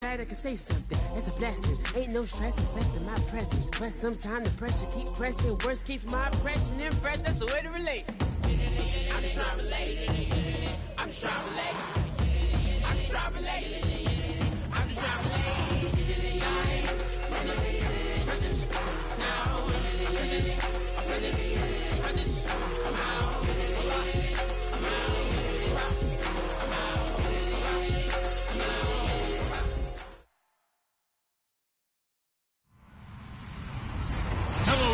inside, I can say something. It's a blessing. Ain't no stress affecting my presence. But sometimes the pressure keep pressing. Worst keeps my impression impressed. That's the way to relate. I'm just trying to relate. I'm just trying to relate. I'm just trying to relate. I'm just trying to relate.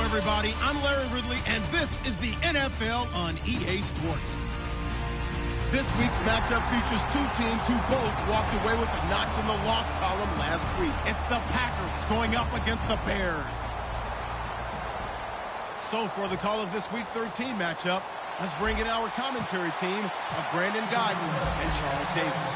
Everybody, I'm Larry Ridley, and this is the NFL on EA Sports. This week's matchup features two teams who both walked away with a notch in the loss column last week. It's the Packers going up against the Bears. So for the call of this Week 13 matchup, let's bring in our commentary team of Brandon Godden and Charles Davis.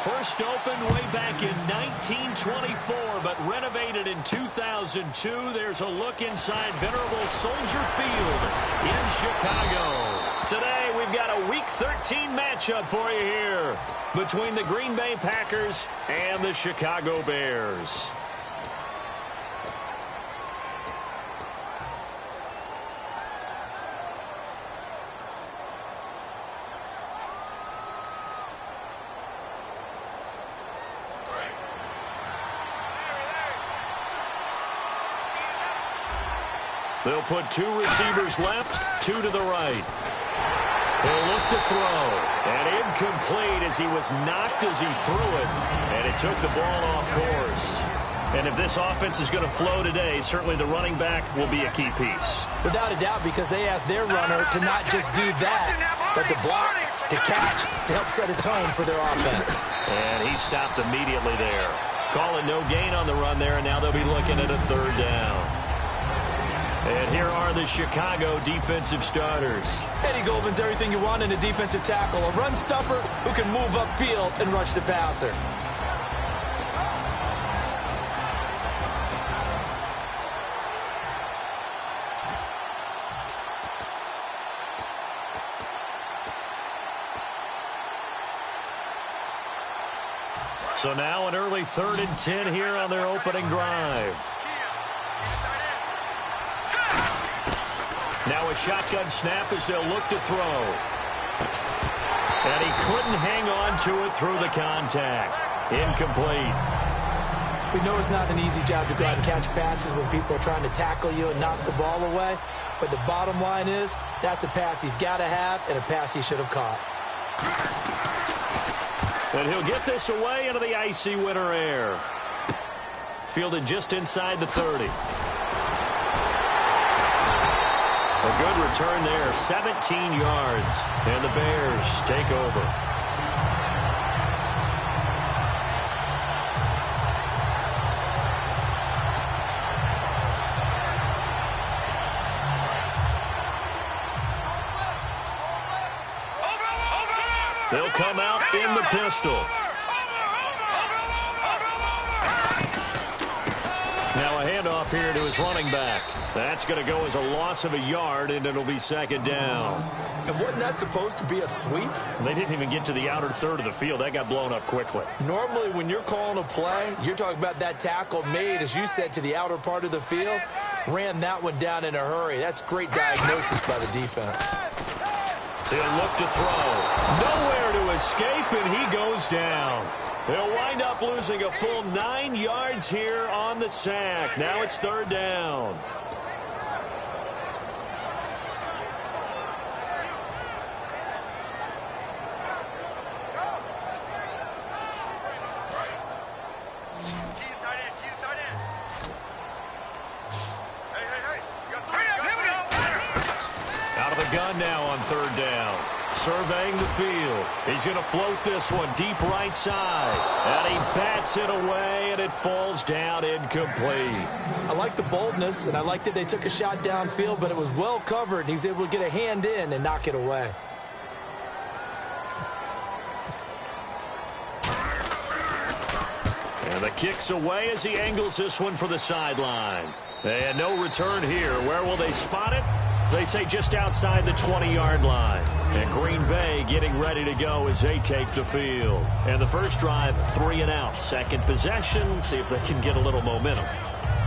First opened way back in 1924, but renovated in 2002. There's a look inside venerable Soldier Field in Chicago. Today, we've got a Week 13 matchup for you here between the Green Bay Packers and the Chicago Bears. They'll put two receivers left, two to the right. He'll look to throw. And incomplete as he was knocked as he threw it. And it took the ball off course. And if this offense is going to flow today, certainly the running back will be a key piece. Without a doubt, because they asked their runner to not just do that, but to block, to catch, to help set a tone for their offense. And he stopped immediately there. Call it no gain on the run there, and now they'll be looking at a third down. And here are the Chicago defensive starters. Eddie Goldman's everything you want in a defensive tackle. A run stopper who can move upfield and rush the passer. So now an early 3rd and 10 here on their opening drive. Now a shotgun snap as they'll look to throw. And he couldn't hang on to it through the contact. Incomplete. We know it's not an easy job to go out and catch passes when people are trying to tackle you and knock the ball away. But the bottom line is, that's a pass he's got to have and a pass he should have caught. And he'll get this away into the icy winter air. Fielded just inside the 30. A good return there, 17 yards, and the Bears take over. They'll come out in the pistol. Now a handoff here to his running back. That's going to go as a loss of a yard, and it'll be 2nd down. And wasn't that supposed to be a sweep? They didn't even get to the outer third of the field. That got blown up quickly. Normally, when you're calling a play, you're talking about that tackle made, as you said, to the outer part of the field. Ran that one down in a hurry. That's great diagnosis by the defense. He'll look to throw. Nowhere to escape, and he goes down. They'll wind up losing a full 9 yards here on the sack. Now it's 3rd down. Out of the gun now on 3rd down. Surveying the field. He's going to float this one deep right side. And he bats it away, and it falls down incomplete. I like the boldness, and I like that they took a shot downfield, but it was well covered, and he was able to get a hand in and knock it away. And the kick's away as he angles this one for the sideline. And no return here. Where will they spot it? They say just outside the 20-yard line. And Green Bay getting ready to go as they take the field. And the first drive, 3 and out. Second possession, see if they can get a little momentum.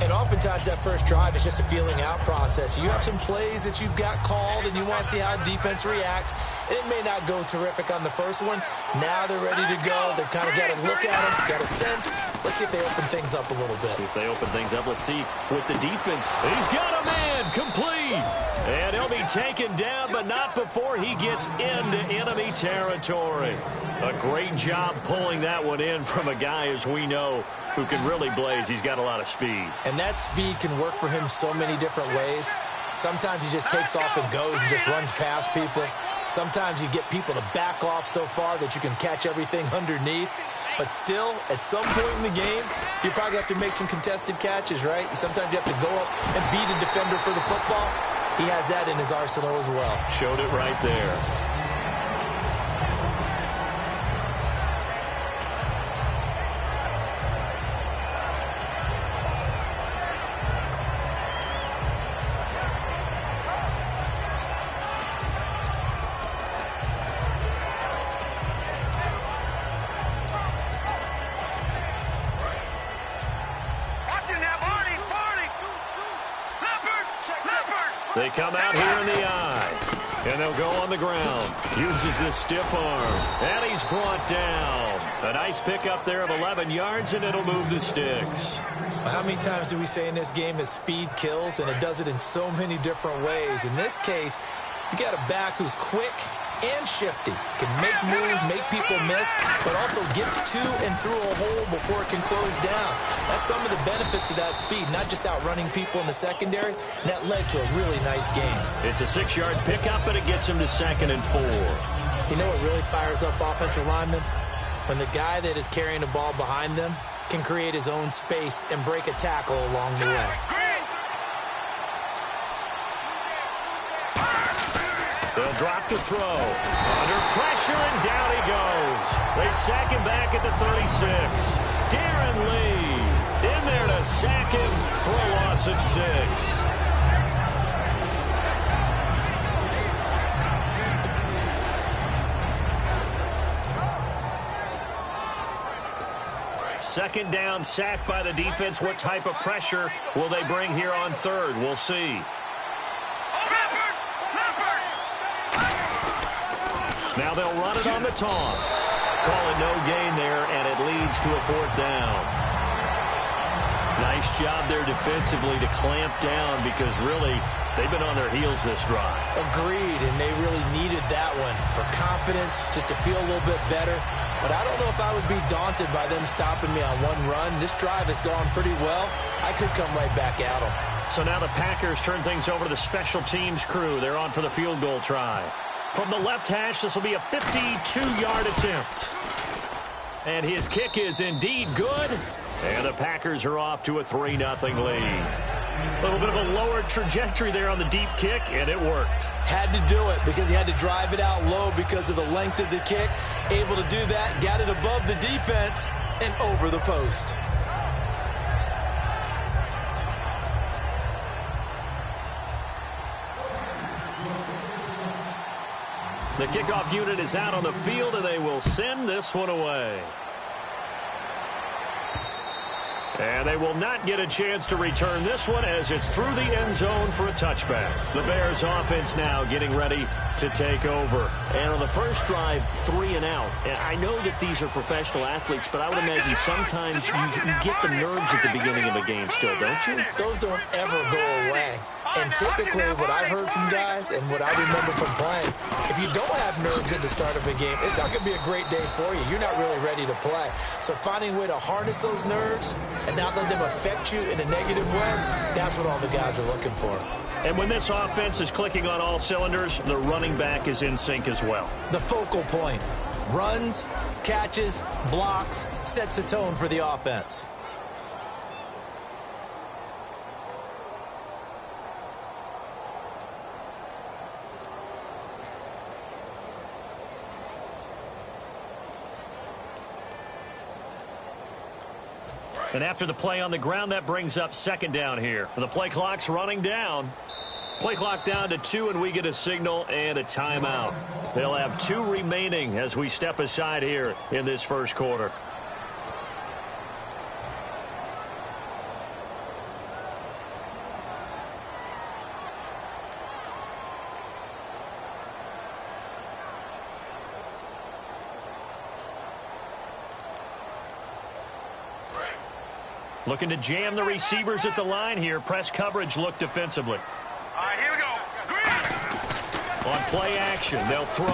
And oftentimes that first drive is just a feeling out process. You have some plays that you've got called and you want to see how defense reacts. It may not go terrific on the first one. Now they're ready to go. They've kind of got to look at them, got a sense. Let's see if they open things up a little bit. See if they open things up. Let's see with the defense. He's got a man complete. And he'll be taken down, but not before he gets into enemy territory. A great job pulling that one in from a guy, as we know, who can really blaze. He's got a lot of speed. And that speed can work for him so many different ways. Sometimes he just takes off and goes and just runs past people. Sometimes you get people to back off so far that you can catch everything underneath. But still, at some point in the game, you probably have to make some contested catches, right? Sometimes you have to go up and beat a defender for the football. He has that in his arsenal as well. Showed it right there. They come out here in the eye, and they'll go on the ground. Uses this stiff arm, and he's brought down. A nice pickup there of 11 yards, and it'll move the sticks. How many times do we say in this game that speed kills, and it does it in so many different ways? In this case, you got a back who's quick and shifty, can make moves, make people miss, but also gets to and through a hole before it can close down. That's some of the benefits of that speed, not just outrunning people in the secondary, and that led to a really nice game. It's a 6-yard pickup, and it gets him to 2nd and 4. You know what really fires up offensive linemen? When the guy that is carrying the ball behind them can create his own space and break a tackle along the way. They'll drop to throw. Under pressure, and down he goes. They sack him back at the 36. Darren Lee in there to sack him for a loss of 6. 2nd down, sacked by the defense. What type of pressure will they bring here on 3rd? We'll see. Now they'll run it on the toss. Call it no gain there, and it leads to a 4th down. Nice job there defensively to clamp down, because really they've been on their heels this drive. Agreed, and they really needed that one for confidence, just to feel a little bit better. But I don't know if I would be daunted by them stopping me on one run. This drive has gone pretty well. I could come right back at them. So now the Packers turn things over to the special teams crew. They're on for the field goal try. From the left hash, this will be a 52-yard attempt. And his kick is indeed good. And the Packers are off to a 3-0 lead. A little bit of a lower trajectory there on the deep kick, and it worked. Had to do it because he had to drive it out low because of the length of the kick. Able to do that, got it above the defense and over the post. The kickoff unit is out on the field, and they will send this one away. And they will not get a chance to return this one as it's through the end zone for a touchback. The Bears offense now getting ready to take over. And on the first drive, 3 and out. And I know that these are professional athletes, but I would imagine sometimes you get the nerves at the beginning of a game still, don't you? Those don't ever go away. And typically what I've heard from guys and what I remember from playing, if you don't have nerves at the start of a game, it's not going to be a great day for you. You're not really ready to play. So finding a way to harness those nerves and not let them affect you in a negative way, that's what all the guys are looking for. And when this offense is clicking on all cylinders, the running back is in sync as well. The focal point. Runs, catches, blocks, sets the tone for the offense. And after the play on the ground, that brings up 2nd down here. The play clock's running down. Play clock down to 2, and we get a signal and a timeout. They'll have 2 remaining as we step aside here in this first quarter. Looking to jam the receivers at the line here. Press coverage look defensively. All right, here we go. On play action, they'll throw.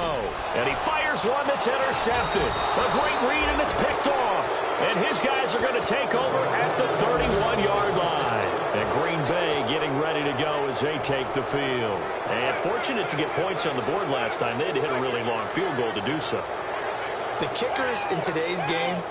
And he fires one that's intercepted. A great read, and it's picked off. And his guys are going to take over at the 31-yard line. And Green Bay getting ready to go as they take the field. And fortunate to get points on the board last time. They had to hit a really long field goal to do so. The kickers in today's game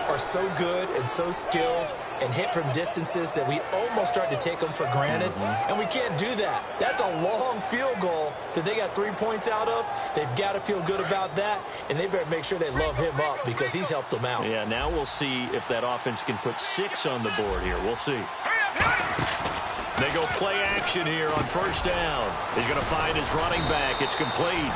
are so good and so skilled and hit from distances that we almost start to take them for granted, and we can't do that. That's a long field goal that they got 3 points out of. They've got to feel good about that, and they better make sure they love him up because he's helped them out. Yeah, now we'll see if that offense can put 6 on the board here. We'll see. They go play action here on first down. He's going to find his running back. It's complete.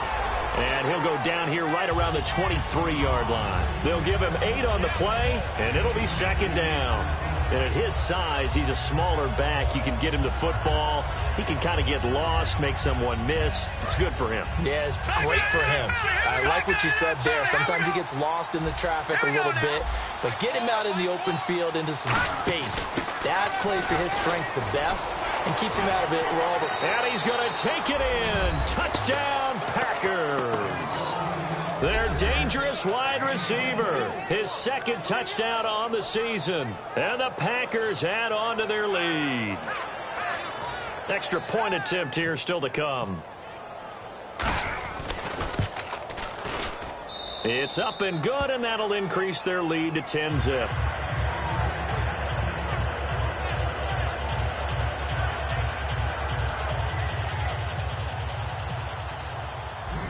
And he'll go down here right around the 23-yard line. They'll give him 8 on the play, and it'll be second down. And at his size, he's a smaller back. You can get him the football. He can kind of get lost, make someone miss. It's good for him. Yeah, it's great for him. I like what you said there. Sometimes he gets lost in the traffic a little bit, but get him out in the open field into some space. That plays to his strengths the best and keeps him out of it where all the... And he's going to take it in. Touchdown, Packers. Their dangerous wide receiver. His second touchdown on the season. And the Packers add on to their lead. Extra point attempt here still to come. It's up and good, and that'll increase their lead to 10-zip.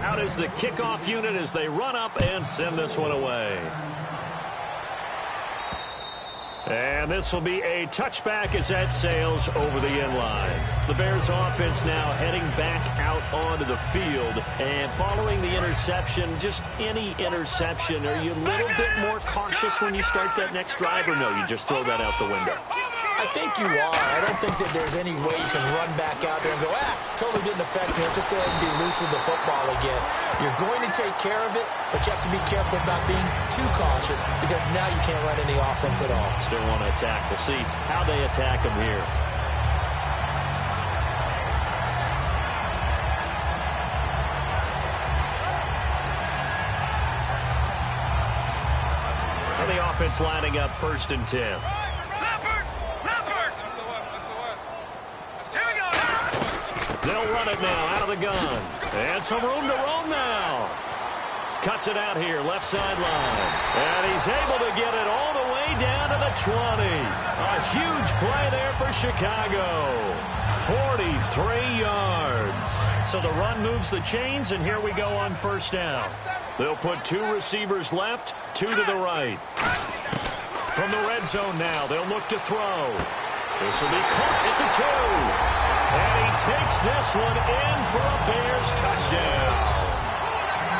Out is the kickoff unit as they run up and send this one away. And this will be a touchback as that sails over the end line. The Bears offense now heading back out onto the field. And following the interception, just any interception, are you a little bit more cautious when you start that next drive, or no, you just throw that out the window? I think you are. I don't think that there's any way you can run back out there and go, totally didn't affect me. Let's just go ahead and be loose with the football again. You're going to take care of it, but you have to be careful about being too cautious because now you can't run any offense at all. Still want to attack. We'll see how they attack him here. And the offense lining up 1st and 10. They'll run it now out of the gun. And some room to roam now. Cuts it out here, left sideline. And he's able to get it all the way down to the 20. A huge play there for Chicago. 43 yards. So the run moves the chains, and here we go on first down. They'll put 2 receivers left, 2 to the right. From the red zone now, they'll look to throw. This will be caught at the 2. And he takes this one in for a Bears touchdown.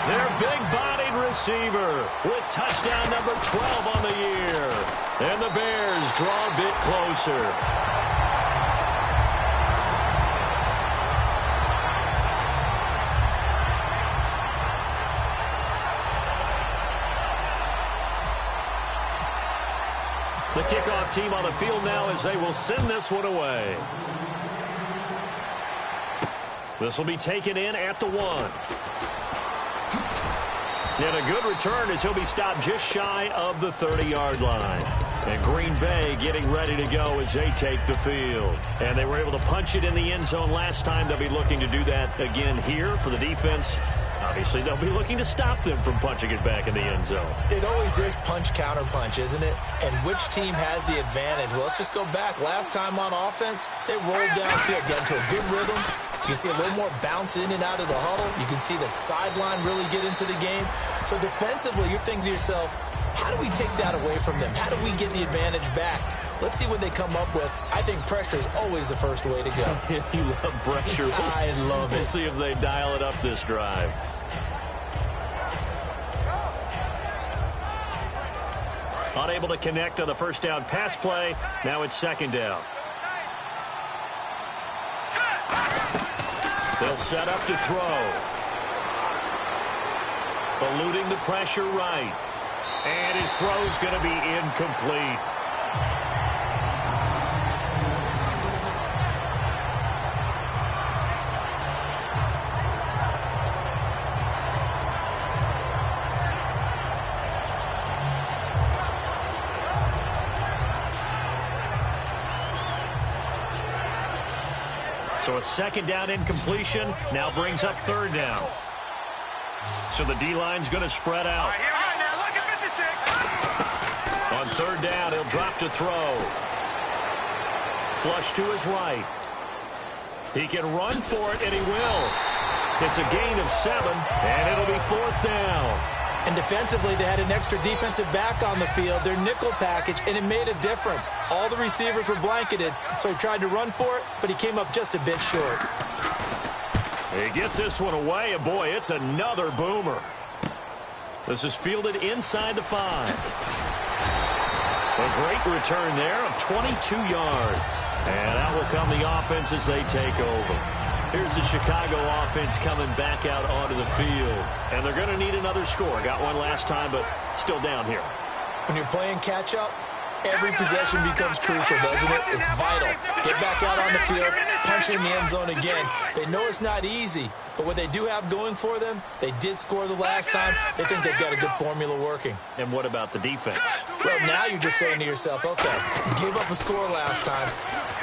Their big-bodied receiver with touchdown number 12 on the year. And the Bears draw a bit closer. The kickoff team on the field now as they will send this one away. This will be taken in at the 1. And a good return as he'll be stopped just shy of the 30-yard line. And Green Bay getting ready to go as they take the field. And they were able to punch it in the end zone last time. They'll be looking to do that again here for the defense. Obviously, they'll be looking to stop them from punching it back in the end zone. It always is punch, counter punch, isn't it? And which team has the advantage? Well, let's just go back. Last time on offense, they rolled downfield, got into a good rhythm. You can see a little more bounce in and out of the huddle. You can see the sideline really get into the game. So defensively, you're thinking to yourself, how do we take that away from them? How do we get the advantage back? Let's see what they come up with. I think pressure is always the first way to go. You love pressure. I love it. We'll see if they dial it up this drive. Unable to connect on the first down pass play. Now it's second down. They'll set up to throw. Eluding the pressure right. And his throw's going to be incomplete. So a second down incompletion now brings up third down. So the D-line's going to spread out. On third down, he'll drop to throw. Flush to his right. He can run for it, and he will. It's a gain of 7, and it'll be fourth down. And defensively, they had an extra defensive back on the field, their nickel package, and it made a difference. All the receivers were blanketed, so he tried to run for it, but he came up just a bit short. He gets this one away, and boy, it's another boomer. This is fielded inside the 5. A great return there of 22 yards. And out will come the offense as they take over. Here's the Chicago offense coming back out onto the field. And they're going to need another score. Got one last time, but still down here. When you're playing catch-up, every possession becomes crucial, doesn't it? It's vital. Get back out on the field, punch in the end zone again. They know it's not easy, but what they do have going for them, they did score the last time. They think they've got a good formula working. And what about the defense? Well, now you're just saying to yourself, okay, gave up a score last time.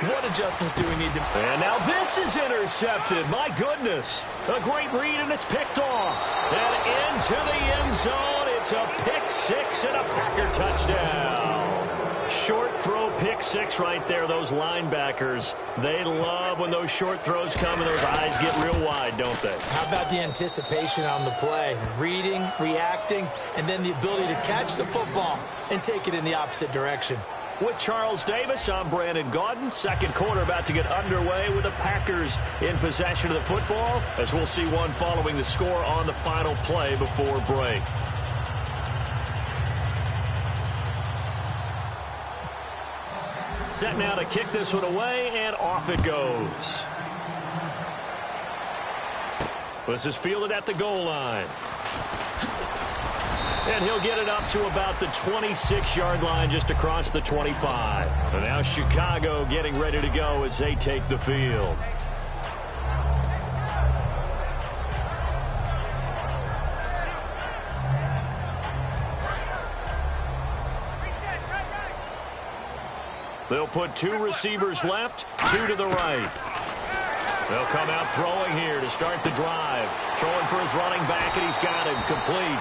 What adjustments do we need to... And now this is intercepted. My goodness. A great read, and it's picked off. And into the end zone. It's a pick 6 and a Packer touchdown. Short throw pick 6 right there. Those linebackers, they love when those short throws come and those eyes get real wide, don't they? How about the anticipation on the play? Reading, reacting, and then the ability to catch the football and take it in the opposite direction. With Charles Davis, I'm Brandon Gaudin. Second quarter about to get underway with the Packers in possession of the football, as we'll see one following the score on the final play before break. Set now to kick this one away, and off it goes. This is fielded at the goal line. And he'll get it up to about the 26-yard line, just across the 25. And now Chicago getting ready to go as they take the field. They'll put 2 receivers left, 2 to the right. They'll come out throwing here to start the drive. Throwing for his running back, and he's got him complete.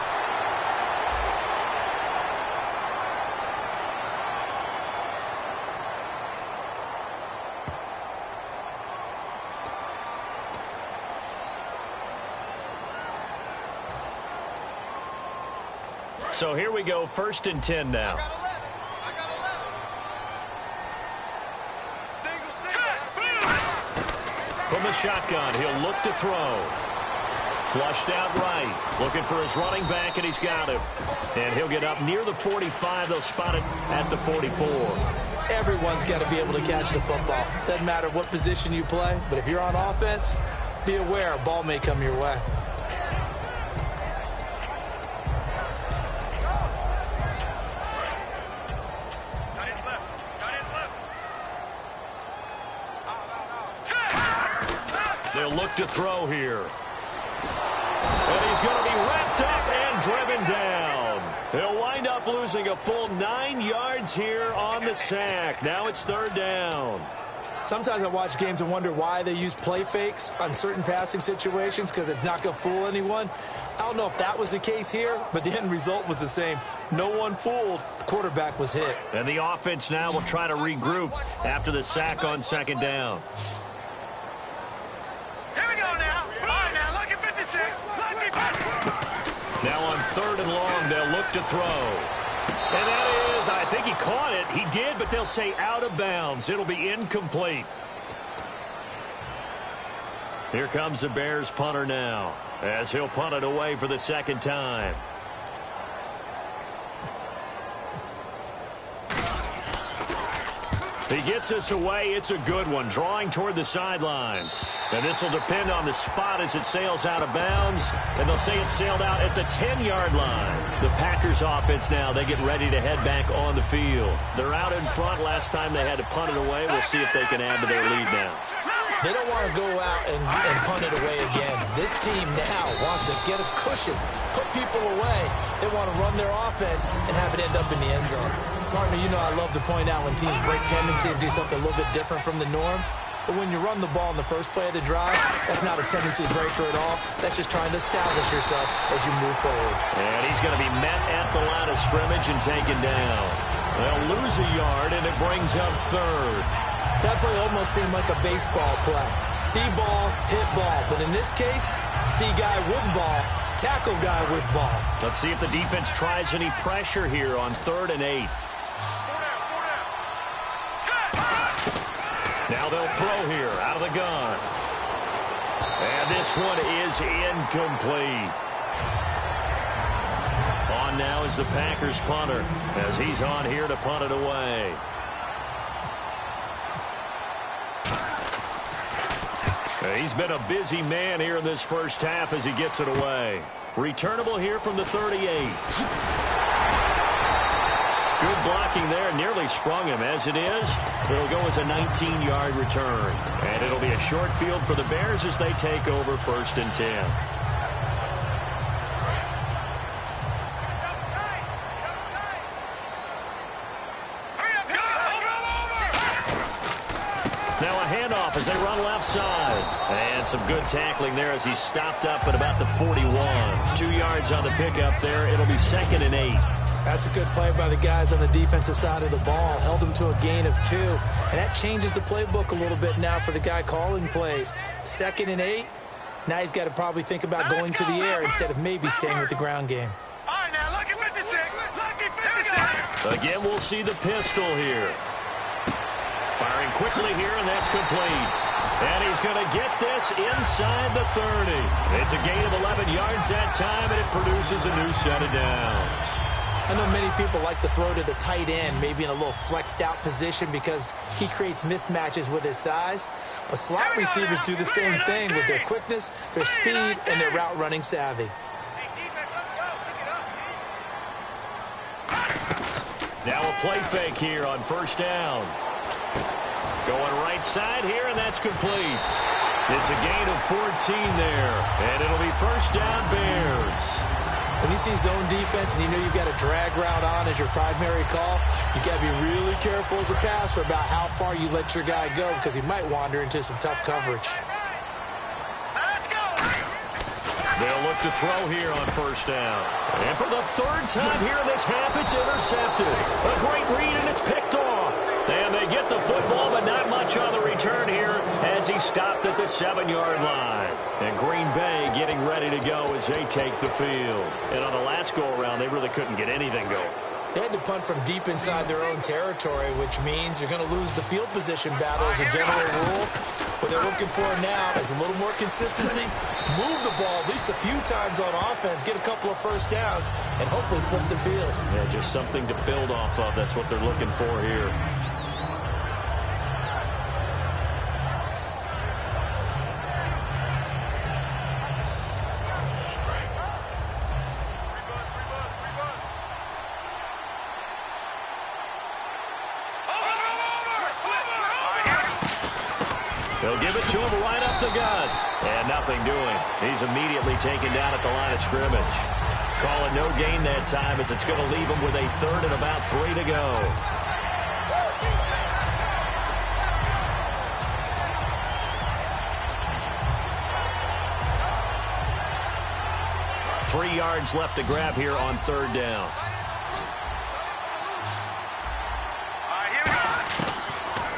So here we go, 1st and 10 now. From the shotgun, he'll look to throw. Flushed out right. Looking for his running back, and he's got him. And he'll get up near the 45. They'll spot it at the 44. Everyone's got to be able to catch the football. Doesn't matter what position you play, but if you're on offense, be aware a ball may come your way. They'll look to throw here. And he's going to be wrapped up and driven down. He'll wind up losing a full 9 yards here on the sack. Now it's 3rd down. Sometimes I watch games and wonder why they use play fakes on certain passing situations, because it's not going to fool anyone. I don't know if that was the case here, but the end result was the same. No one fooled. The quarterback was hit. And the offense now will try to regroup after the sack on 2nd down. Now on 3rd and long, they'll look to throw. And that is, I think he caught it. He did, but they'll say out of bounds. It'll be incomplete. Here comes the Bears punter now, as he'll punt it away for the 2nd time. He gets us away. It's a good one, drawing toward the sidelines. And this will depend on the spot as it sails out of bounds. And they'll say it sailed out at the 10-yard line. The Packers offense now, they get ready to head back on the field. They're out in front. Last time they had to punt it away. We'll see if they can add to their lead now. They don't want to go out and punt it away again. This team now wants to get a cushion, put people away. They want to run their offense and have it end up in the end zone. Partner, you know I love to point out when teams break tendency and do something a little bit different from the norm. But when you run the ball in the first play of the drive, that's not a tendency breaker at all. That's just trying to establish yourself as you move forward. And he's going to be met at the line of scrimmage and taken down. They'll lose a yard, and it brings up third. That play almost seemed like a baseball play. See ball, hit ball. But in this case, see guy with ball, tackle guy with ball. Let's see if the defense tries any pressure here on 3rd and 8. Now they'll throw here out of the gun. And this one is incomplete. On now is the Packers punter as he's on here to punt it away. He's been a busy man here in this first half as he gets it away. Returnable here from the 38. Good blocking there. Nearly sprung him. As it is, it'll go as a 19-yard return. And it'll be a short field for the Bears as they take over 1st and 10. Now a handoff as they run left side. And some good tackling there as he stopped up at about the 41. 2 yards on the pickup there. It'll be 2nd and 8. That's a good play by the guys on the defensive side of the ball. Held him to a gain of 2. And that changes the playbook a little bit now for the guy calling plays. 2nd and 8. Now he's got to probably think about going to the air instead of maybe staying with the ground game. All right, now, lucky 56. Lucky 56. Again, we'll see the pistol here. Firing quickly here, and that's complete. And he's going to get this inside the 30. It's a gain of 11 yards that time, and it produces a new set of downs. I know many people like to throw to the tight end, maybe in a little flexed out position because he creates mismatches with his size. But slot receivers do the same thing with their quickness, their speed, and their route running savvy. Now a play fake here on 1st down. Going right side here, and that's complete. It's a gain of 14 there, and it'll be 1st down Bears. When you see zone defense and you know you've got a drag route on as your primary call, you got to be really careful as a passer about how far you let your guy go because he might wander into some tough coverage. They'll look to throw here on 1st down. And for the 3rd time here in this half, it's intercepted. A great read, and it's picked off. And they get the football, but not much on the return here as he stopped at the 7-yard line. And Green Bay getting ready to go as they take the field. And on the last go-around, they really couldn't get anything going. They had to punt from deep inside their own territory, which means you're going to lose the field position battle as a general rule. What they're looking for now is a little more consistency, move the ball at least a few times on offense, get a couple of 1st downs, and hopefully flip the field. Yeah, just something to build off of. That's what they're looking for here. They'll give it to him right up the gut. And nothing doing. He's immediately taken down at the line of scrimmage. Calling no gain that time as it's going to leave him with a 3rd and about 3 to go. Three yards left to grab here on 3rd down.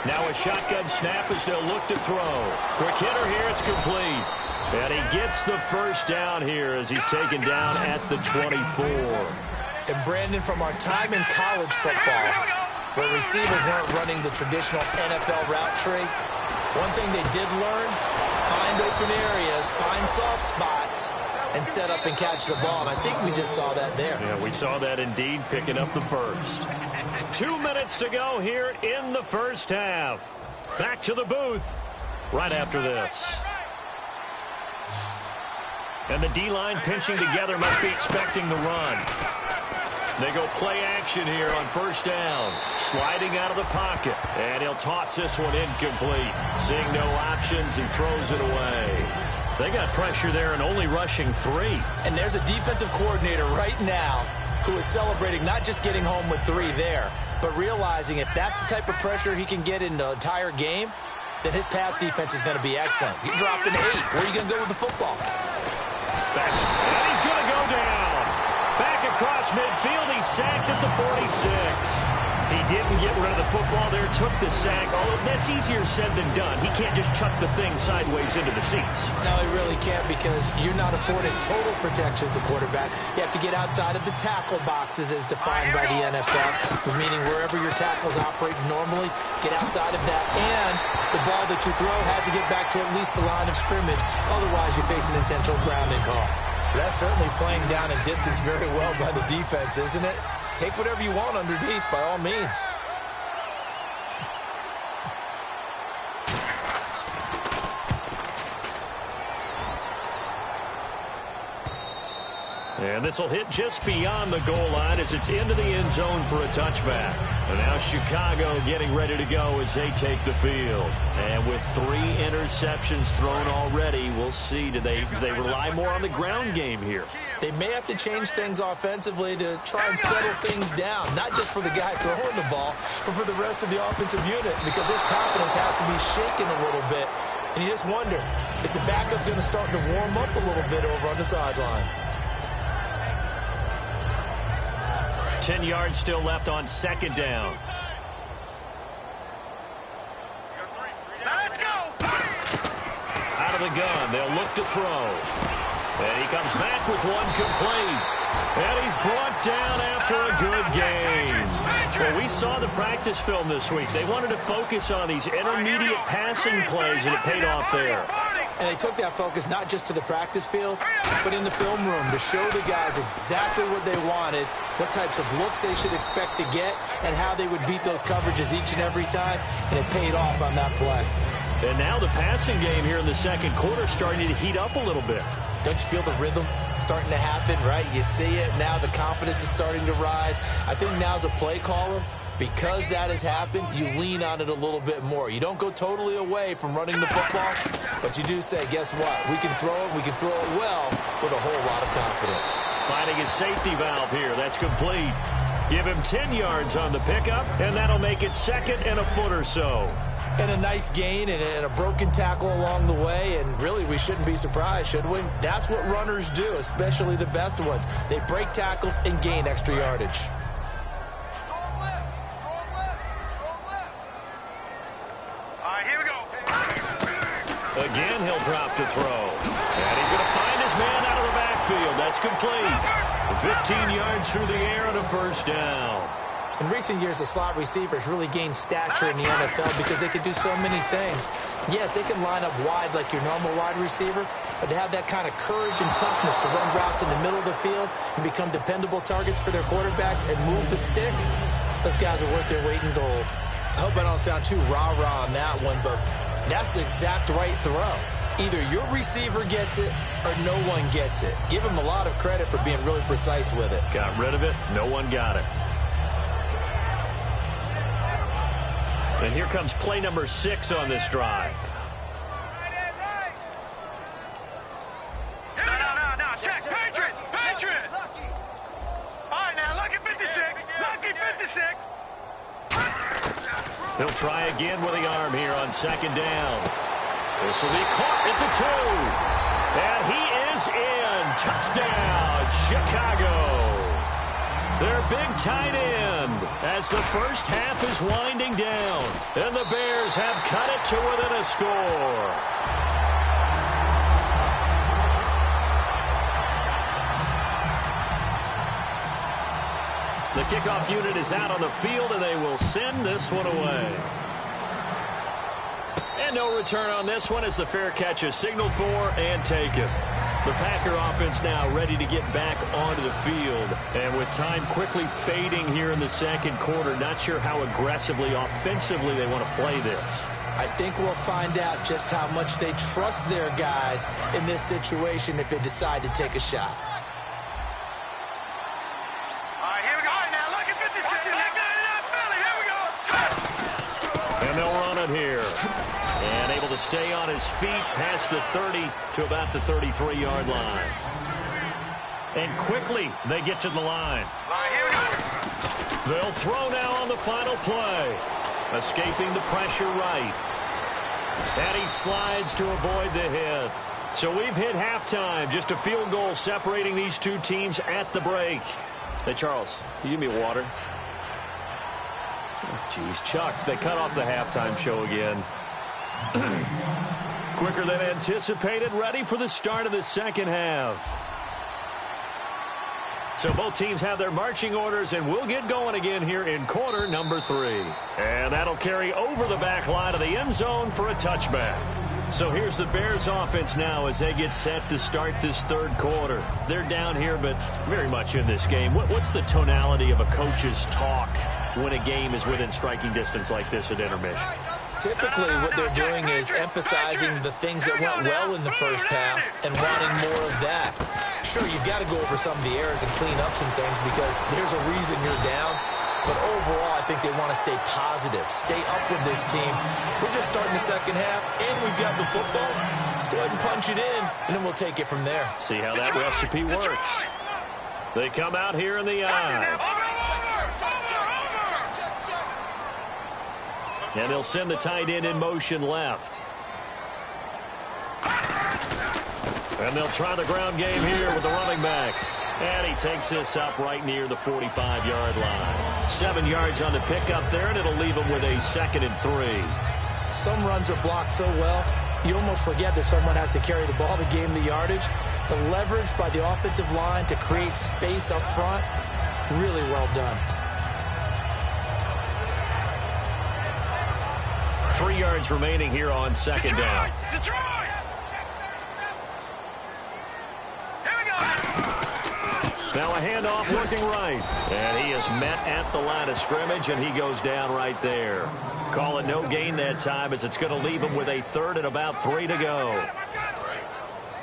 Now a shotgun snap as they'll look to throw. Quick hitter here, it's complete. And he gets the 1st down here as he's taken down at the 24. And Brandon, from our time in college football, where receivers weren't running the traditional NFL route tree, one thing they did learn, find open areas, find soft spots, and set up and catch the ball. And I think we just saw that there. Yeah, we saw that indeed, picking up the 1st. 2 minutes to go here in the first half. Back to the booth right after this. And the D-line pinching together must be expecting the run. They go play action here on first down. Sliding out of the pocket. And he'll toss this one incomplete. Seeing no options, he throws it away. They got pressure there and only rushing 3. And there's a defensive coordinator right now who is celebrating not just getting home with 3 there, but realizing if that's the type of pressure he can get in the entire game, then his pass defense is going to be excellent. You dropped an 8. Where are you going to go with the football? Back. And he's going to go down. Back across midfield. He's sacked at the 46. He didn't get rid of the football there, took the sack. Although that's easier said than done. He can't just chuck the thing sideways into the seats. No, he really can't because you're not afforded total protection as a quarterback. You have to get outside of the tackle boxes as defined by the NFL, meaning wherever your tackles operate normally, get outside of that. And the ball that you throw has to get back to at least the line of scrimmage. Otherwise, you face an intentional grounding call. That's certainly playing down in distance very well by the defense, isn't it? Take whatever you want underneath, by all means. And this will hit just beyond the goal line as it's into the end zone for a touchback. And now Chicago getting ready to go as they take the field. And with 3 interceptions thrown already, we'll see. Do they rely more on the ground game here? They may have to change things offensively to try and settle things down, not just for the guy throwing the ball, but for the rest of the offensive unit, because their confidence has to be shaken a little bit. And you just wonder, is the backup going to start to warm up a little bit over on the sideline? 10 yards still left on second down. Let's go! Out of the gun, they'll look to throw. And he comes back with one complete. And he's brought down after a good game. Well, we saw the practice film this week. They wanted to focus on these intermediate passing plays, and it paid off there. And they took that focus not just to the practice field, but in the film room to show the guys exactly what they wanted, what types of looks they should expect to get, and how they would beat those coverages each and every time, and it paid off on that play. And now the passing game here in the second quarter starting to heat up a little bit. Don't you feel the rhythm starting to happen, right? You see it now, the confidence is starting to rise. I think now as a play caller, because that has happened, you lean on it a little bit more. You don't go totally away from running the football, but you do say, guess what? We can throw it well with a whole lot of confidence. Finding his safety valve here. That's complete. Give him 10 yards on the pickup, and that'll make it second and a foot or so. And a nice gain and a broken tackle along the way, and really we shouldn't be surprised, should we? That's what runners do, especially the best ones. They break tackles and gain extra yardage. Again, he'll drop to throw. And he's going to find his man out of the backfield. That's complete. 15 yards through the air and a first down. In recent years, the slot receivers really gained stature in the NFL because they can do so many things. Yes, they can line up wide like your normal wide receiver, but to have that kind of courage and toughness to run routes in the middle of the field and become dependable targets for their quarterbacks and move the sticks, those guys are worth their weight in gold. I hope I don't sound too rah-rah on that one, but that's the exact right throw. Either your receiver gets it or no one gets it. Give him a lot of credit for being really precise with it. Got rid of it. No one got it. And here comes play number 6 on this drive. No, check. Patriot. All right, now, lucky 56. He'll try again with the arm here on second down. This will be caught at the 2. And he is in. Touchdown, Chicago. Their big tight end as the first half is winding down. And the Bears have cut it to within a score. The kickoff unit is out on the field, and they will send this one away. And no return on this one as the fair catch is signaled for and taken. The Packer offense now ready to get back onto the field. And with time quickly fading here in the second quarter, not sure how aggressively, offensively they want to play this. I think we'll find out just how much they trust their guys in this situation if they decide to take a shot. All right, here we go. All right, now look at 56. Here we go. And they'll run it here. And able to stay on his feet past the 30 to about the 33-yard line. And quickly they get to the line. All right, here we go. They'll throw now on the final play. Escaping the pressure right. And he slides to avoid the hit. So we've hit halftime. Just a field goal separating these two teams at the break. Hey, Charles, can you give me water? Jeez, Chuck, they cut off the halftime show again. Quicker than anticipated, ready for the start of the second half. So both teams have their marching orders, and we'll get going again here in quarter number 3. And that'll carry over the back line of the end zone for a touchback. So here's the Bears offense now as they get set to start this third quarter. They're down here, but very much in this game. What's the tonality of a coach's talk when a game is within striking distance like this at intermission? Typically, what they're doing is emphasizing the things that went well in the first half and wanting more of that. Sure, you've got to go over some of the errors and clean up some things because there's a reason you're down. But overall, I think they want to stay positive, stay up with this team. We're just starting the second half, and we've got the football. Let's go ahead and punch it in, and then we'll take it from there. See how that recipe works. They come out here in the eye. And they'll send the tight end in motion left. And they'll try the ground game here with the running back. And he takes this up right near the 45-yard line. 7 yards on the pickup there, and it'll leave him with a 2nd and 3. Some runs are blocked so well, you almost forget that someone has to carry the ball to gain the yardage. The leverage by the offensive line to create space up front, really well done. 3 yards remaining here on second down. Detroit! Here we go. Now a handoff looking right. And he is met at the line of scrimmage, and he goes down right there. Call it no gain that time as it's going to leave him with a 3rd and about 3 to go.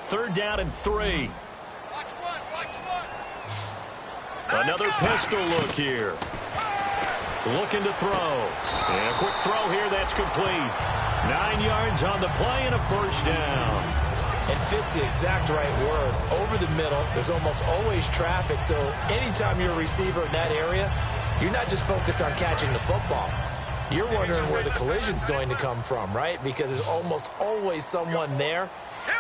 3rd down and 3. Another pistol look here. Looking to throw. And a quick throw here that's complete. 9 yards on the play and a 1st down. It fits the exact right word. Over the middle, there's almost always traffic, so anytime you're a receiver in that area, you're not just focused on catching the football. You're wondering where the collision's going to come from, right? Because there's almost always someone there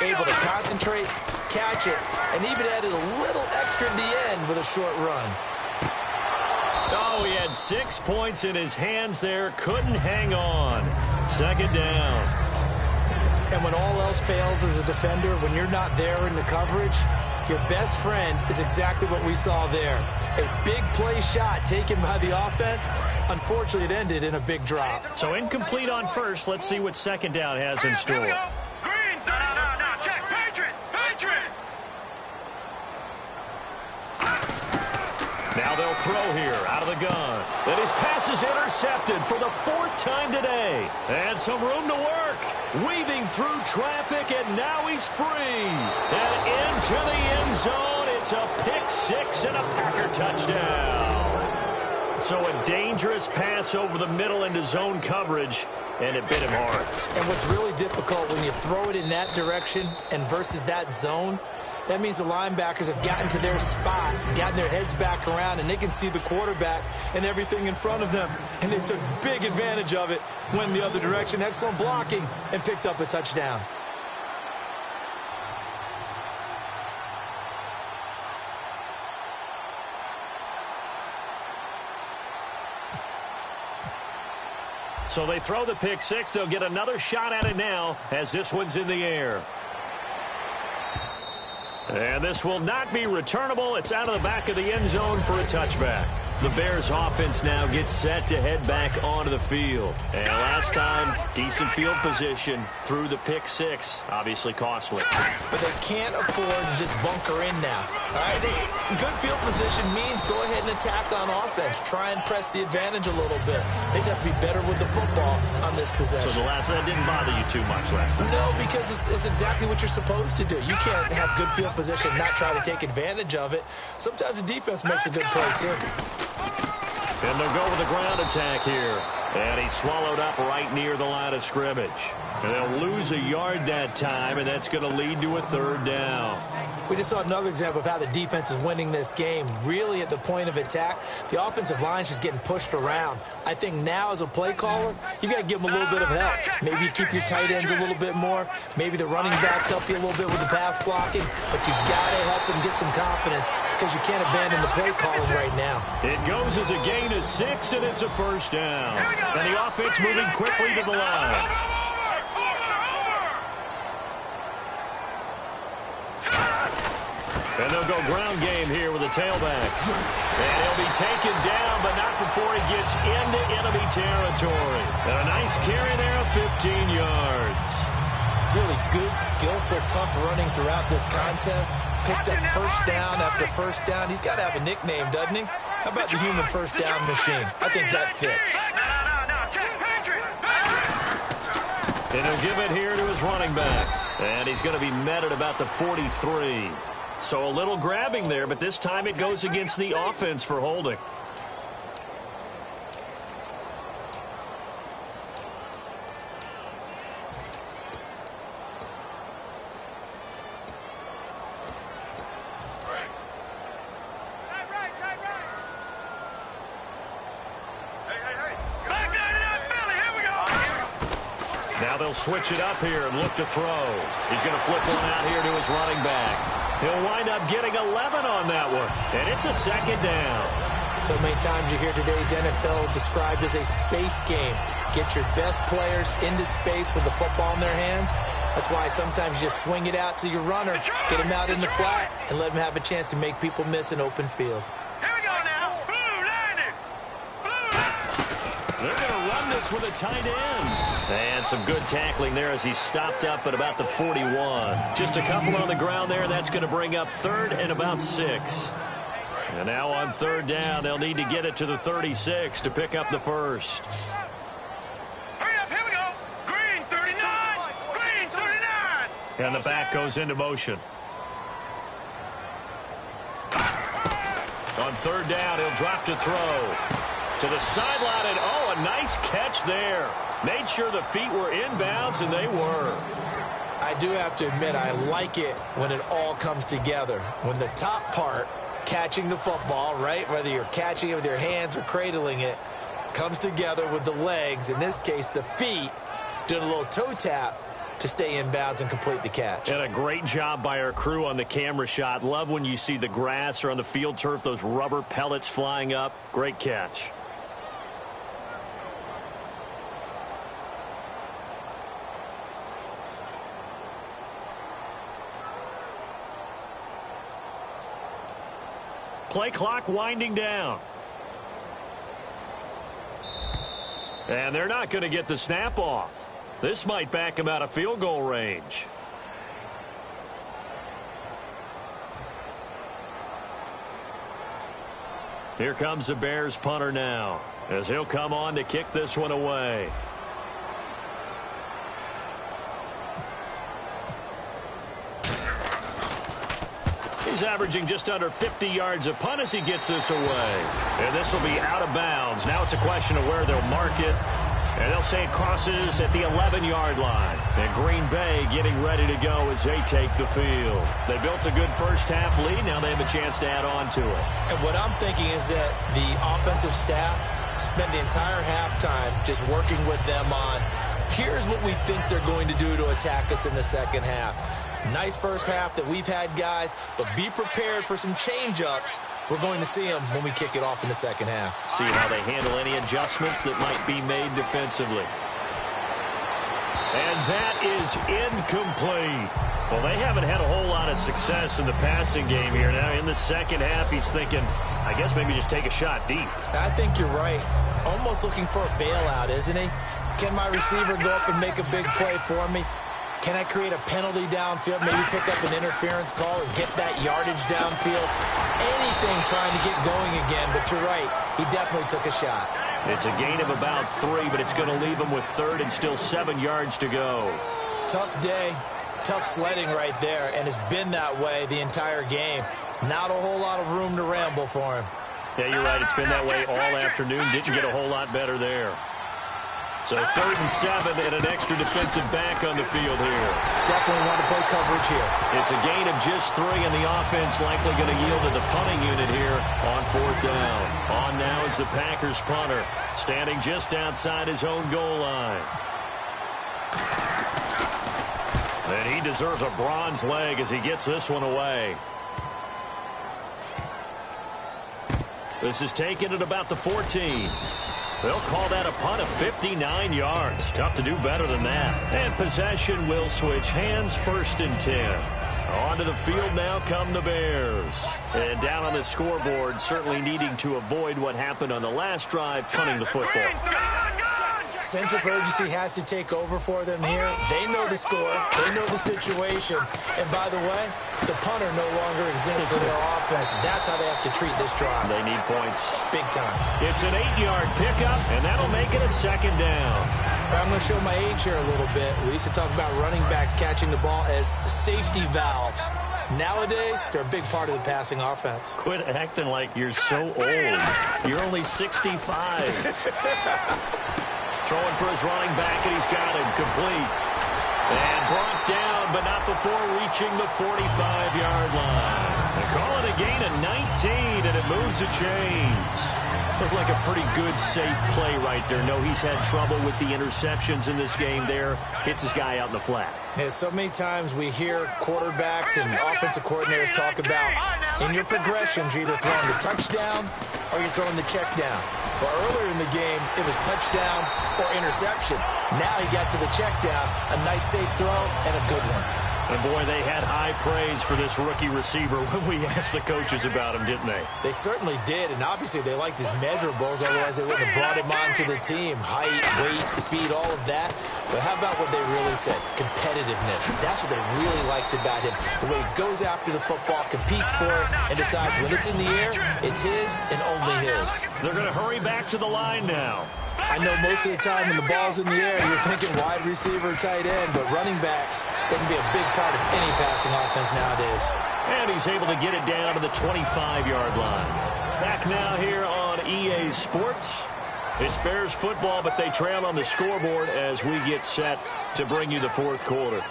able to concentrate, catch it, and even added a little extra at the end with a short run. Oh, he had 6 points in his hands there. Couldn't hang on. 2nd down. And when all else fails as a defender, when you're not there in the coverage, your best friend is exactly what we saw there. A big play shot taken by the offense. Unfortunately, it ended in a big drop. So incomplete on 1st. Let's see what 2nd down has in store. Green. No. Check. Patriot. Now they'll throw here out of the gun. And his pass is intercepted for the 4th time today. And some room to work. Weaving through traffic, and now he's free. And into the end zone. It's a pick 6 and a Packer touchdown. So a dangerous pass over the middle into zone coverage, and it bit him hard. And what's really difficult when you throw it in that direction and versus that zone, that means the linebackers have gotten to their spot, gotten their heads back around, and they can see the quarterback and everything in front of them. And they took big advantage of it, went the other direction, excellent blocking, and picked up a touchdown. So they throw the pick 6. They'll get another shot at it now as this one's in the air. And this will not be returnable. It's out of the back of the end zone for a touchback. The Bears offense now gets set to head back onto the field. And last time, decent field position through the pick six. Obviously costly. But they can't afford to just bunker in now. All right, good field position means go ahead and attack on offense. Try and press the advantage a little bit. They just have to be better with the football on this possession. So that didn't bother you too much last time? No, because it's exactly what you're supposed to do. You can't have good field position and not try to take advantage of it. Sometimes the defense makes a good play, too. And they'll go with the ground attack here. And he's swallowed up right near the line of scrimmage. And they'll lose a yard that time, and that's going to lead to a third down. We just saw another example of how the defense is winning this game. Really at the point of attack, the offensive line is just getting pushed around. I think now as a play caller, you got to give them a little bit of help. Maybe you keep your tight ends a little bit more. Maybe the running backs help you a little bit with the pass blocking. But you've got to help them get some confidence because you can't abandon the play calling right now. It goes as a gain of 6, and it's a first down. And the offense moving quickly to the line. And they'll go ground game here with a tailback. And he'll be taken down, but not before he gets into enemy territory. And a nice carry there of 15 yards. Really good, skillful, tough running throughout this contest. Picked up first down after first down. He's got to have a nickname, doesn't he? How about the human first down machine? I think that fits. And he'll give it here to his running back. And he's going to be met at about the 43. So a little grabbing there, but this time it goes against the offense for holding. Now they'll switch it up here and look to throw. He's going to flip one out here to his running back. He'll wind up getting 11 on that one, and it's a second down. So many times you hear today's NFL described as a space game. Get your best players into space with the football in their hands. That's why sometimes you just swing it out to your runner, get him out in the flat, and let him have a chance to make people miss an open field. Here we go now. Blue, landing. They're going to run this with a tight end. And some good tackling there as he stopped up at about the 41. Just a couple on the ground there. That's going to bring up third and about 6. And now on third down, they'll need to get it to the 36 to pick up the first. Hurry up, here we go. Green 39. Green 39. And the back goes into motion. On third down, he'll drop to throw. To the sideline, and oh, a nice catch there. Made sure the feet were inbounds, and they were. I do have to admit, I like it when it all comes together. When the top part, catching the football, right, whether you're catching it with your hands or cradling it, comes together with the legs, in this case the feet, doing a little toe tap to stay in bounds and complete the catch. And a great job by our crew on the camera shot. Love when you see the grass or on the field turf, those rubber pellets flying up. Great catch. Play clock winding down. And they're not going to get the snap off. This might back him out of field goal range. Here comes the Bears punter now, as he'll come on to kick this one away. He's averaging just under 50 yards a punt as he gets this away. And this will be out of bounds. Now it's a question of where they'll mark it. And they'll say it crosses at the 11-yard line. And Green Bay getting ready to go as they take the field. They built a good first-half lead. Now they have a chance to add on to it. And what I'm thinking is that the offensive staff spent the entire halftime just working with them on, here's what we think they're going to do to attack us in the second half. Nice first half that we've had, guys, but be prepared for some change-ups. We're going to see them when we kick it off in the second half. See how they handle any adjustments that might be made defensively. And that is incomplete. Well, they haven't had a whole lot of success in the passing game here. Now, in the second half, he's thinking, I guess maybe just take a shot deep. I think you're right. Almost looking for a bailout, isn't he? Can my receiver go up and make a big play for me? Can I create a penalty downfield, maybe pick up an interference call and get that yardage downfield? Anything trying to get going again, but you're right. He definitely took a shot. It's a gain of about 3, but it's going to leave him with 3rd and still 7 yards to go. Tough day, tough sledding right there, and it's been that way the entire game. Not a whole lot of room to ramble for him. Yeah, you're right. It's been that way all afternoon. Didn't get a whole lot better there. So 3rd and 7 and an extra defensive back on the field here. Definitely want to play coverage here. It's a gain of just 3, and the offense likely going to yield to the punting unit here on 4th down. On now is the Packers punter, standing just outside his own goal line. And he deserves a bronze leg as he gets this one away. This is taken at about the 14. They'll call that a punt of 59 yards. Tough to do better than that. And possession will switch hands, 1st and 10. Onto the field now come the Bears. And down on the scoreboard, certainly needing to avoid what happened on the last drive, punting the football. Sense of urgency has to take over for them here. They know the score. They know the situation. And by the way, the punter no longer exists for their offense. That's how they have to treat this drive. They need points. Big time. It's an 8-yard pickup, and that'll make it a 2nd down. I'm going to show my age here a little bit. We used to talk about running backs catching the ball as safety valves. Nowadays, they're a big part of the passing offense. Quit acting like you're so old. You're only 65. Throwing for his running back, and he's got him complete. And brought down, but not before reaching the 45-yard line. They call it a gain of 19, and it moves the chains. Looked like a pretty good, safe play right there. No, he's had trouble with the interceptions in this game there. Hits his guy out in the flat. Yeah, so many times we hear quarterbacks and offensive coordinators talk about in your progressions, you're either throwing the touchdown or you're throwing the check down. But earlier in the game, it was touchdown or interception. Now he got to the check down, a nice safe throw, and a good one. And, boy, they had high praise for this rookie receiver when we asked the coaches about him, didn't they? They certainly did, and obviously they liked his measurables, otherwise they wouldn't have brought him onto the team. Height, weight, speed, all of that. But how about what they really said? Competitiveness. That's what they really liked about him. The way he goes after the football, competes for it, and decides when it's in the air, it's his and only his. They're going to hurry back to the line now. I know most of the time when the ball's in the air, you're thinking wide receiver, tight end, but running backs, they can be a big part of any passing offense nowadays. And he's able to get it down to the 25-yard line. Back now here on EA Sports. It's Bears football, but they trail on the scoreboard as we get set to bring you the 4th quarter.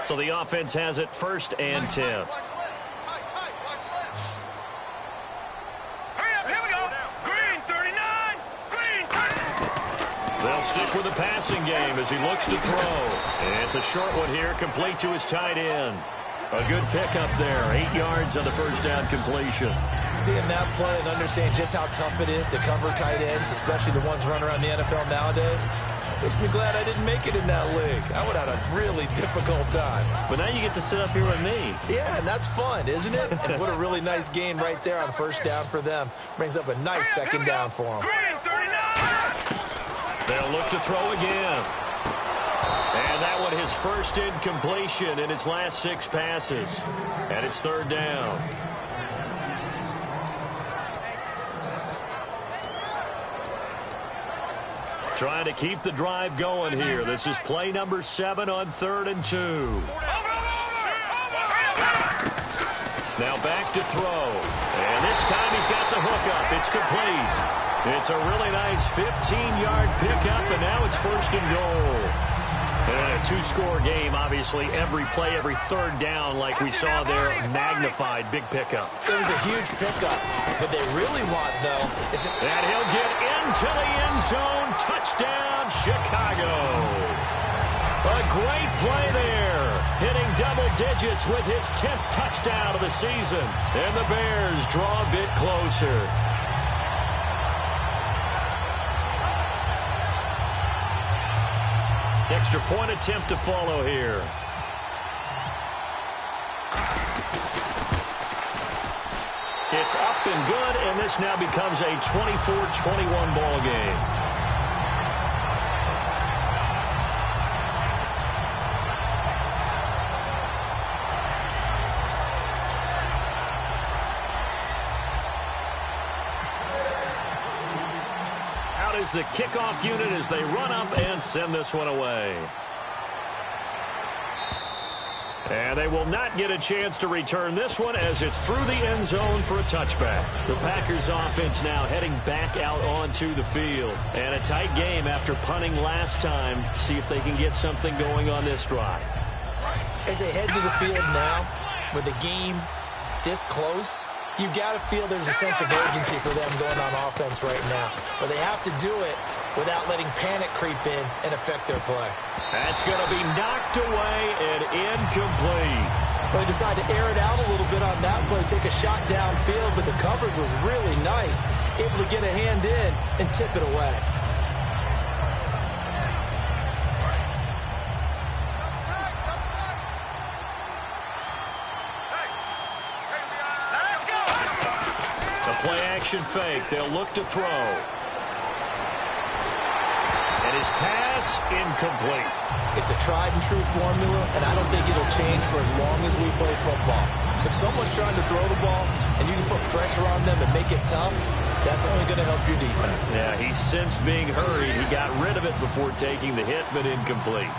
So the offense has it 1st and 10. Hurry up, here we go. Green 39. Green 39. They'll stick with the passing game as he looks to throw. And it's a short one here, complete to his tight end. A good pickup there, 8 yards on the 1st down completion. Seeing that play and understanding just how tough it is to cover tight ends, especially the ones running around the NFL nowadays, makes me glad I didn't make it in that league. I would have had a really difficult time. But now you get to sit up here with me. Yeah, and that's fun, isn't it? And what a really nice gain right there on 1st down for them. Brings up a nice 2nd down for them. Green 39. They'll look to throw again. And that one his 1st incompletion in his last 6 passes. And it's 3rd down. Trying to keep the drive going here. This is play number 7 on 3rd and 2. Now back to throw. And this time he's got the hookup. It's complete. It's a really nice 15-yard pickup, and now it's 1st and goal. And a 2-score game, obviously. Every play, every 3rd down, like we saw there, magnified. Big pickup. It was a huge pickup. What they really want, though, is... And he'll get into the end zone. Touchdown, Chicago. A great play there. Hitting double digits with his 10th touchdown of the season. And the Bears draw a bit closer. Extra point attempt to follow here. It's up and good, and this now becomes a 24-21 ball game. Out is the kickoff unit as they run up and send this one away. And they will not get a chance to return this one as it's through the end zone for a touchback. The Packers offense now heading back out onto the field. And a tight game after punting last time. See if they can get something going on this drive. As they head to the field now, with the game this close, you've got to feel there's a sense of urgency for them going on offense right now. But they have to do it without letting panic creep in and affect their play. That's going to be knocked away and incomplete. Well, they decided to air it out a little bit on that play, take a shot downfield, but the coverage was really nice, able to get a hand in and tip it away. A play-action fake. They'll look to throw. And his pass incomplete. It's a tried-and-true formula, and I don't think it'll change for as long as we play football. If someone's trying to throw the ball and you can put pressure on them and make it tough, that's only going to help your defense. Yeah, he sensed being hurried. He got rid of it before taking the hit, but incomplete.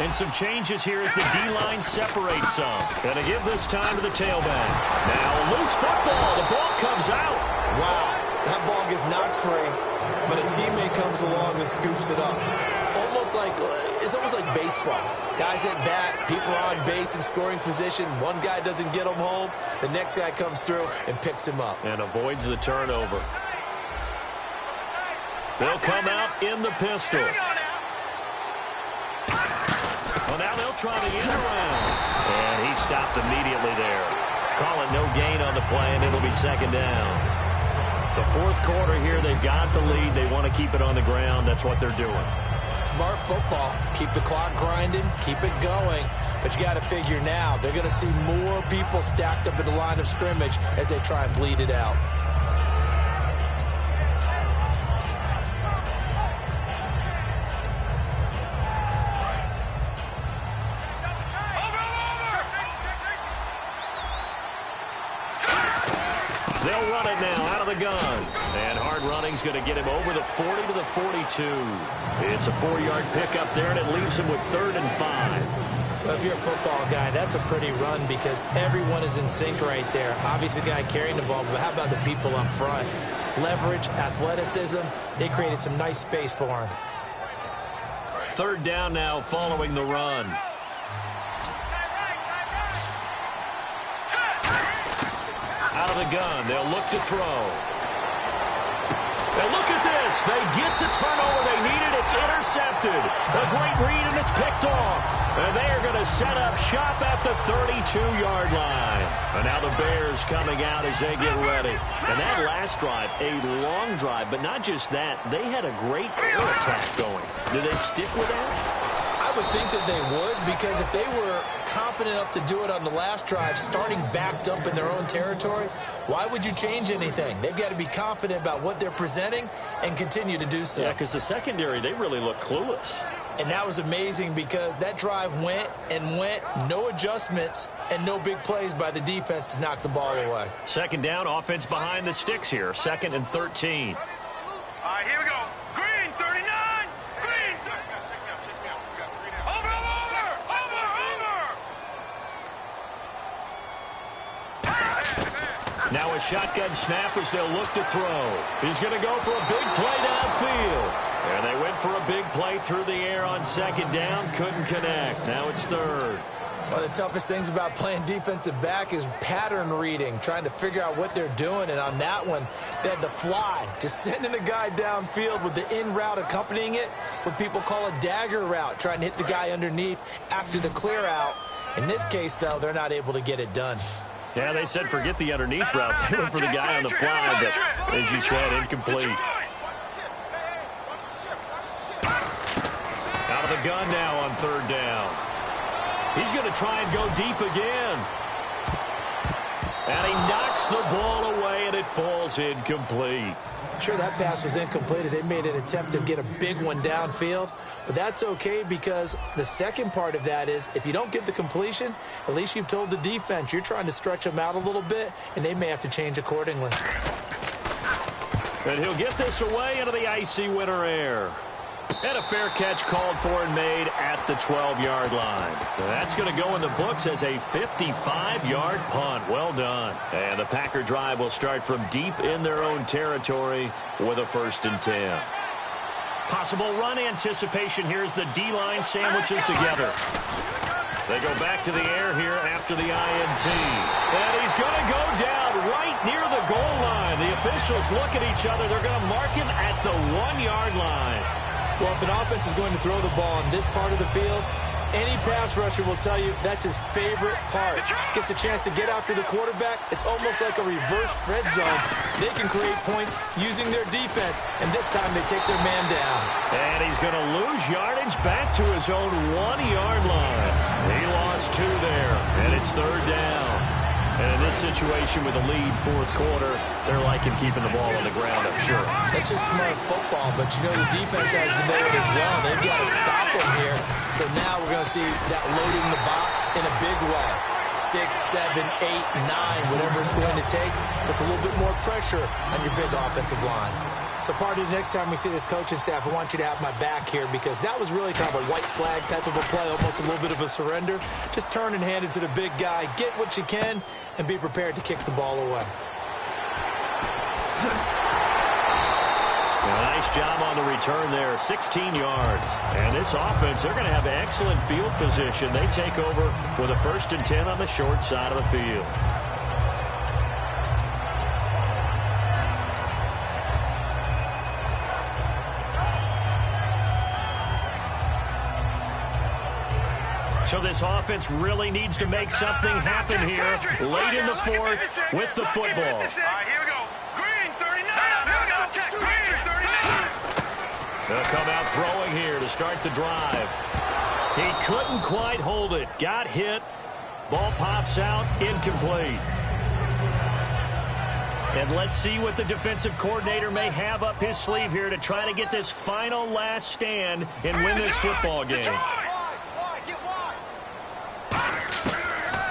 And some changes here as the D-line separates some. Going to give this time to the tailback. Now a loose football. The ball comes out. Wow, that ball gets knocked free, but a teammate comes along and scoops it up. It's almost like baseball. Guys at bat, people are on base in scoring position. One guy doesn't get him home. The next guy comes through and picks him up. And avoids the turnover. They'll come out in the pistol. Well, now they'll try the end around. And he stopped immediately there. Call it no gain on the play, and it'll be second down. The fourth quarter here, they've got the lead. They want to keep it on the ground. That's what they're doing. Smart football. Keep the clock grinding. Keep it going. But you got to figure now, they're going to see more people stacked up at the line of scrimmage as they try and bleed it out. They'll run it now out of the gun. And hard running's going to get him over the 40 to the 42. It's a 4-yard pickup there, and it leaves him with 3rd and 5. Well, if you're a football guy, that's a pretty run because everyone is in sync right there. Obviously, the guy carrying the ball, but how about the people up front? Leverage, athleticism, they created some nice space for him. 3rd down now following the run. Out of the gun, they'll look to throw. And look at this. They get the turnover they needed. It's intercepted. A great read, and it's picked off. And they are going to set up shop at the 32-yard line. And now the Bears coming out as they get ready. And that last drive, a long drive, but not just that. They had a great air attack going. Do they stick with that? I would think that they would, because if they were confident enough to do it on the last drive, starting backed up in their own territory, why would you change anything? They've got to be confident about what they're presenting and continue to do so. Yeah, because the secondary, they really look clueless. And that was amazing because that drive went and went, no adjustments and no big plays by the defense to knock the ball away. 2nd down, offense behind the sticks here, 2nd and 13. All right, here we go. Green, 39. Green. Over. Now a shotgun snap as they'll look to throw. He's going to go for a big play downfield. And they went for a big play through the air on 2nd down. Couldn't connect. Now it's 3rd. One of the toughest things about playing defensive back is pattern reading, trying to figure out what they're doing. And on that one, they had the fly, just sending a guy downfield with the in route accompanying it, what people call a dagger route, trying to hit the guy underneath after the clear out. In this case, though, they're not able to get it done. Yeah, they said forget the underneath route. They went for the guy on the fly, but as you said, incomplete. Out of the gun now on third down. He's going to try and go deep again. And he knocks the ball away, and it falls incomplete. Sure, that pass was incomplete as they made an attempt to get a big one downfield. But that's okay because the second part of that is if you don't get the completion, at least you've told the defense you're trying to stretch them out a little bit, and they may have to change accordingly. And he'll get this away into the icy winter air. And a fair catch called for and made at the 12-yard line. That's going to go in the books as a 55-yard punt. Well done. And the Packer drive will start from deep in their own territory with a 1st and 10. Possible run anticipation here as the D-line sandwiches together. They go back to the air here after the INT. And he's going to go down right near the goal line. The officials look at each other. They're going to mark him at the 1-yard line. Well, if an offense is going to throw the ball in this part of the field, any pass rusher will tell you that's his favorite part. Gets a chance to get after the quarterback. It's almost like a reverse red zone. They can create points using their defense, and this time they take their man down. And he's going to lose yardage back to his own 1-yard line. He lost 2 there, and it's third down. And in this situation with a lead fourth quarter, they're liking keeping the ball on the ground, I'm sure. That's just smart football, but you know the defense has to know it as well. They've got to stop them here. So now we're going to see that loading the box in a big way. 6, 7, 8, 9, whatever it's going to take, puts a little bit more pressure on your big offensive line. So, Party, next time we see this coaching staff, I want you to have my back here because that was really kind of a white flag type of a play, almost a little bit of a surrender. Just turn and hand it to the big guy, get what you can, and be prepared to kick the ball away. Nice job on the return there, 16 yards. And this offense, they're going to have excellent field position. They take over with a 1st and 10 on the short side of the field. So this offense really needs to make something happen here late in the fourth with the football. All right, here we go. Green, 39. Green, 39. They'll come out throwing here to start the drive. He couldn't quite hold it. Got hit. Ball pops out. Incomplete. And let's see what the defensive coordinator may have up his sleeve here to try to get this final last stand and win this football game.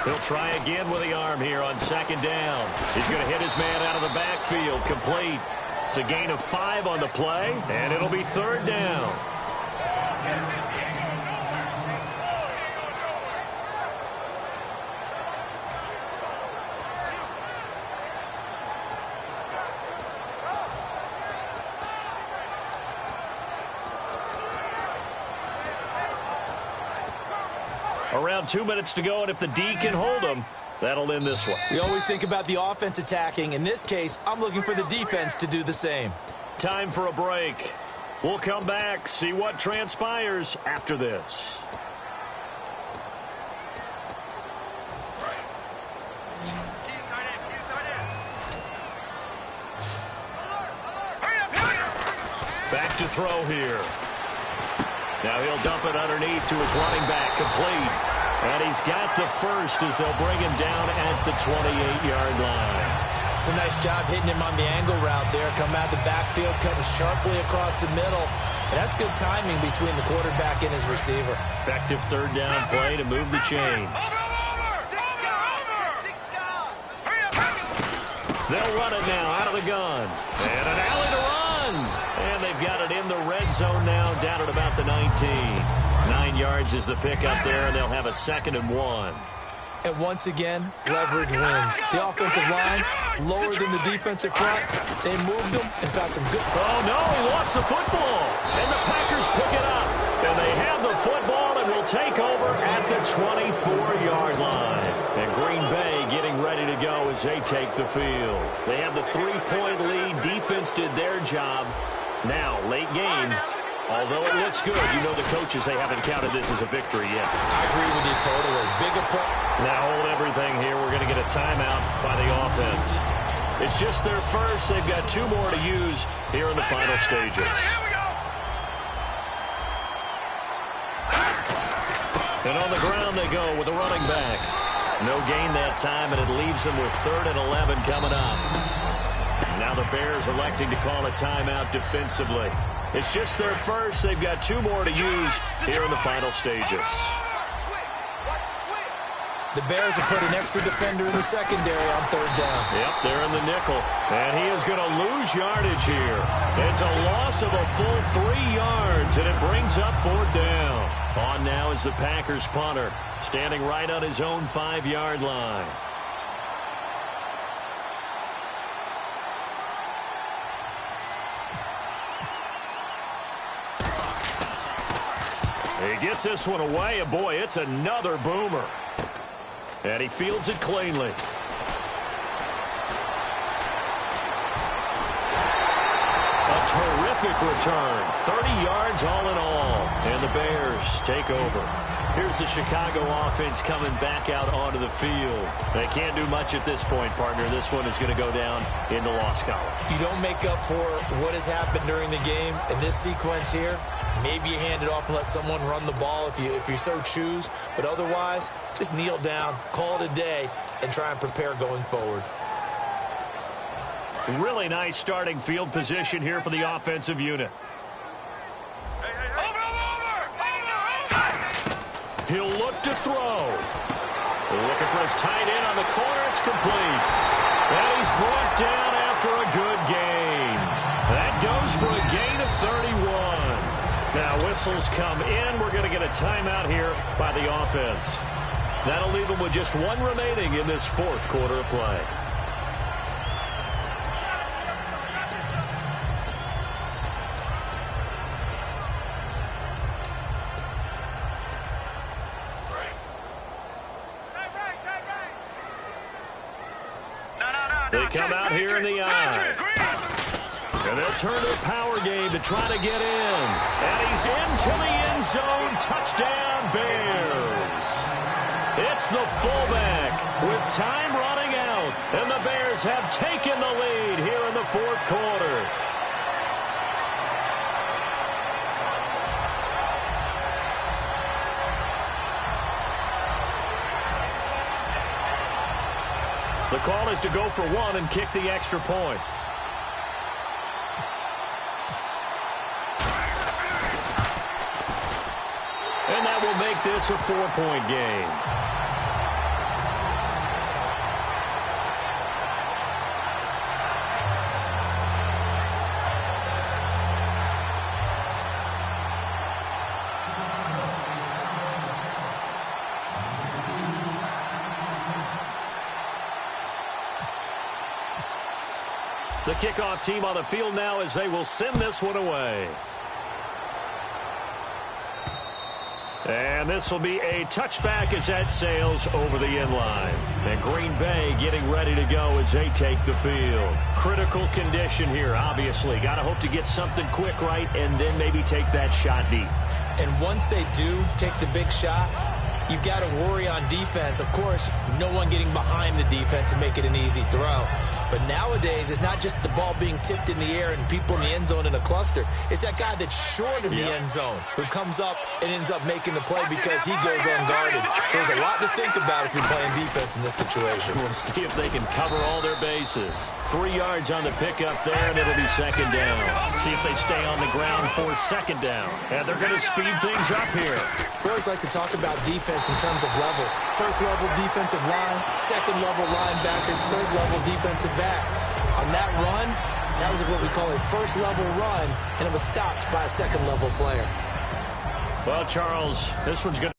He'll try again with the arm here on 2nd down. He's going to hit his man out of the backfield. Complete. It's a gain of 5 on the play, and it'll be 3rd down. Around 2 minutes to go, and if the D can hold them, that'll end this one. We always think about the offense attacking. In this case, I'm looking for the defense to do the same. Time for a break. We'll come back, see what transpires after this. Back to throw here. Now he'll dump it underneath to his running back, complete. And he's got the first as they'll bring him down at the 28-yard line. It's a nice job hitting him on the angle route there. Come out the backfield, cutting sharply across the middle. And that's good timing between the quarterback and his receiver. Effective 3rd down play to move the chains. They'll run it now out of the gun. And an alley to run. And they've got it in the red zone now, down at about the 19. 9 yards is the pickup there, and they'll have a 2nd and 1. And once again, leverage wins. The offensive line, lower than the defensive front. They moved them and found some good... Oh, no, he lost the football. And the Packers pick it up. And they have the football and will take over at the 24-yard take the field. They have the 3-point lead. Defense did their job. Now, late game, although it looks good, you know the coaches, they haven't counted this as a victory yet. I agree with you totally. Bigger play. Now hold everything here. We're going to get a timeout by the offense. It's just their first. They've got 2 more to use here in the final stages. And on the ground they go with a running back. No gain that time, and it leaves them with 3rd and 11 coming up. Now the Bears electing to call a timeout defensively. It's just their first. They've got 2 more to use here in the final stages. The Bears have put an extra defender in the secondary on 3rd down. Yep, they're in the nickel. And he is going to lose yardage here. It's a loss of a full 3 yards, and it brings up 4th down. On now is the Packers punter, standing right on his own 5-yard line. He gets this one away, and boy, it's another boomer. And he fields it cleanly. A terrific return. 30 yards all in all. And the Bears take over. Here's the Chicago offense coming back out onto the field. They can't do much at this point, partner. This one is going to go down in the loss column. You don't make up for what has happened during the game in this sequence here. Maybe you hand it off and let someone run the ball if you so choose. But otherwise, just kneel down, call it a day, and try and prepare going forward. Really nice starting field position here for the offensive unit. He'll look to throw. Looking for his tight end on the corner. It's complete. And he's brought down after a good gain. That goes for a gain of 31. Now whistles come in. We're going to get a timeout here by the offense. That'll leave them with just 1 remaining in this 4th quarter of play. They come out here in the eye. And they'll turn their power game to try to get in. And he's into the end zone. Touchdown, Bears. It's the fullback with time running out. And the Bears have taken the lead here in the 4th quarter. The call is to go for 1 and kick the extra point. And that will make this a 4-point game. The kickoff team on the field now as they will send this one away. And this will be a touchback as that sails over the end line. And Green Bay getting ready to go as they take the field. Critical condition here, obviously. Got to hope to get something quick right and then maybe take that shot deep. And once they do take the big shot, you've got to worry on defense. Of course, no one getting behind the defense and make it an easy throw. But nowadays, it's not just the ball being tipped in the air and people in the end zone in a cluster. It's that guy that's short of the end zone who comes up and ends up making the play because he goes unguarded. So there's a lot to think about if you're playing defense in this situation. We'll see if they can cover all their bases. 3 yards on the pickup there, and it'll be 2nd down. See if they stay on the ground for 2nd down. And they're going to speed things up here. We always like to talk about defense in terms of levels. 1st level defensive line, 2nd level linebackers, 3rd level defensive backs. On that run, that was what we call a 1st level run, and it was stopped by a 2nd level player. Well, Charles, this one's going to